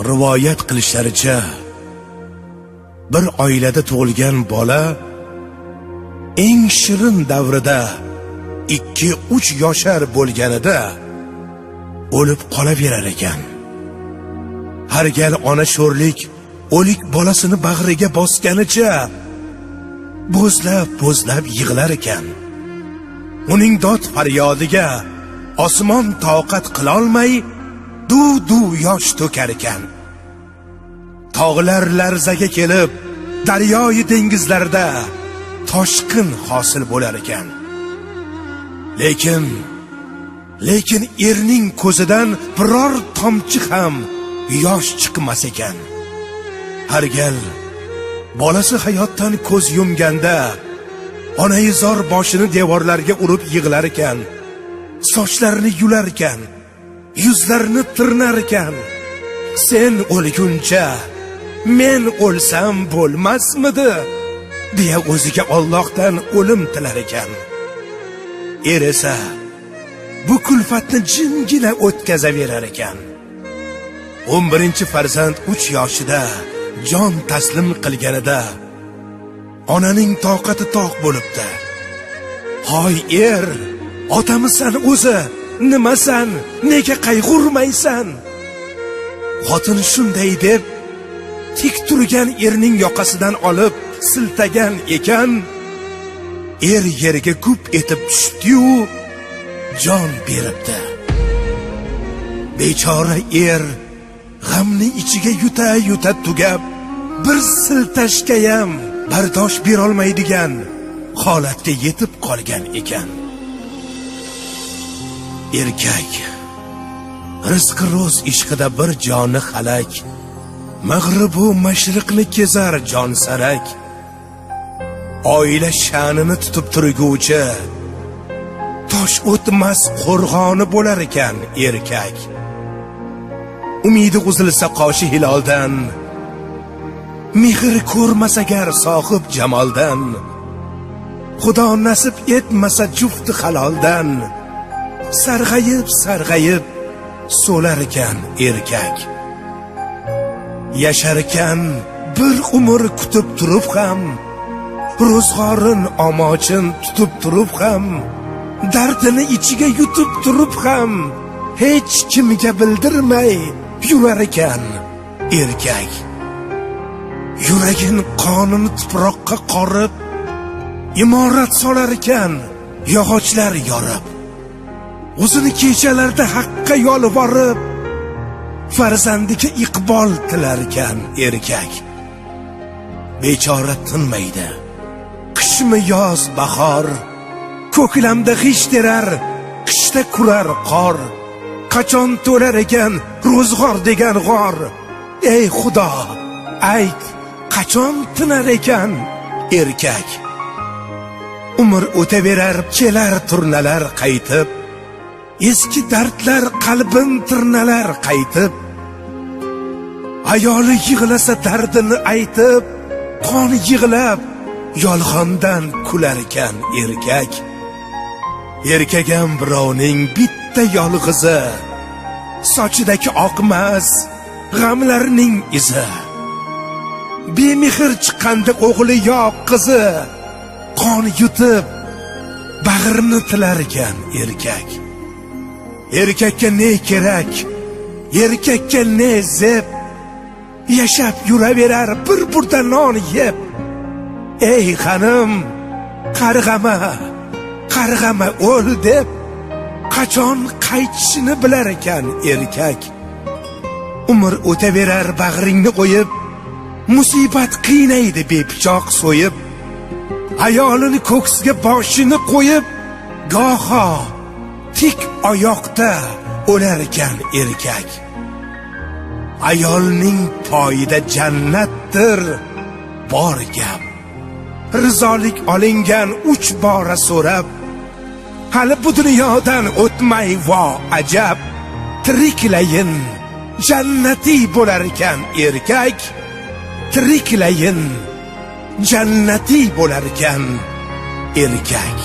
rivoyat qilishlaricha bir oilada tug'ilgan bola eng shirin davrida 2-3 yoshar bo'lganida o'lib qolaverar ekan. Har gal ona sho'rlik o'lik bolasini bag'riga bosganicha bo'zlab yig'lar ekan. Uning dod faryodiga osmon toqat qila olmay duv yosh to'kar ekan. Tog'lar larzaga kelib, daryoyi dengizlarda toshqin hosil bo'lar ekan. Lekin erning ko'zidan biror tomchi ham yosh chiqmas ekan. Har gal bolasi hayotdan ko'z yumganda onai zor boshini devorlarga urib yig'lar ekan, sochlarini yular ekan, yuzlarini tirnar ekan. Sen o'lguncha men o'lsam bo'lmasmidi deya o'ziga Allohdan o'lim tilar ekan. Er esa bu kulfatni jimgina o'tkazaverar ekan. 11-farzand 3 yoshida jon taslim qilganida onaning toqati toq bo'libdi. Hoy er, otamisan o'zi, nimasan, nega qayg'urmaysan? Xotin shunday deb tik turgan erning yoqasidan olib siltagan ekan, er yerga gup etib tushdi-yu jon beribdi. Bechora er g'amni ichiga yuta tugab, bir siltashga ham bardosh bera olmaydigan holatga yetib qolgan ekan. Erkak rizqi ro'z ishqida bir joni halak, mag'ribu mashriqni kezar jon sarak. Oila sha'nini tutib turguvchi tosh o'tmas qo'rg'oni bo'lar ekan erkak. Umidi uzilsa qoshi hiloldan, mehr ko'rmas agar sohib jamoldan, Xudo nasib etmasa jufti haloldan, sarg'ayib so'lar ekan erkak. Yashar ekan bir umr kutib turib ham, ro'zg'orin omochin tutib turib ham, dardini ichiga yutib turib ham, hech kimga bildirmay yurar ekan erkak. Yuragin qonini tuproqqa qorib, imorat solar ekan yog'ochlar yorib. O'zini kechalarda haqqa yolvorib, farzandiga iqbol tilar ekan erkak. Bechora tinmaydi. Qishmi yoz bahor, ko'klamda g'ish terar, qishda kurar qor. Qachon to'lar ekan ro'zg'or degan g'or? Ey Xudo, ayt, qachon tinar ekan erkak? Umr o'taverar, kelar turnalar qaytib, eski dardlar qalbin tirnalar qaytib. Ayoli yig'lasa dardini aytib, qon yig'lab yolg'ondan kular ekan erkak. Erkagam birovning bitta yolg'izi, sochidagi oqmas g'amlarning izi. Bemehr chiqqanda o'g'li yo qizi, qon yutib bag'rini tilar ekan erkak. Erkakka ne kerak, erkakka ne zeb, yashab yuraverar bir burda non yeb. Ey xonim, qarg'ama o'l deb qachon qaytishini bilar ekan erkak. Umr o'taverar bag'ringni qo'yib, musibat qiynaydi bepichoq so'yib. Ayolini ko'ksiga boshini qo'yib, goho tik oyoqda o'lar ekan erkak. Ayolning poyida jannatdir bor gap. Rizolik olingan 3 bora so'rab, hali bu dunyodan o'tmay vo ajab. Tiriklayin jannati bo'lar ekan erkak. Tiriklayin jannati bo'lar ekan erkak.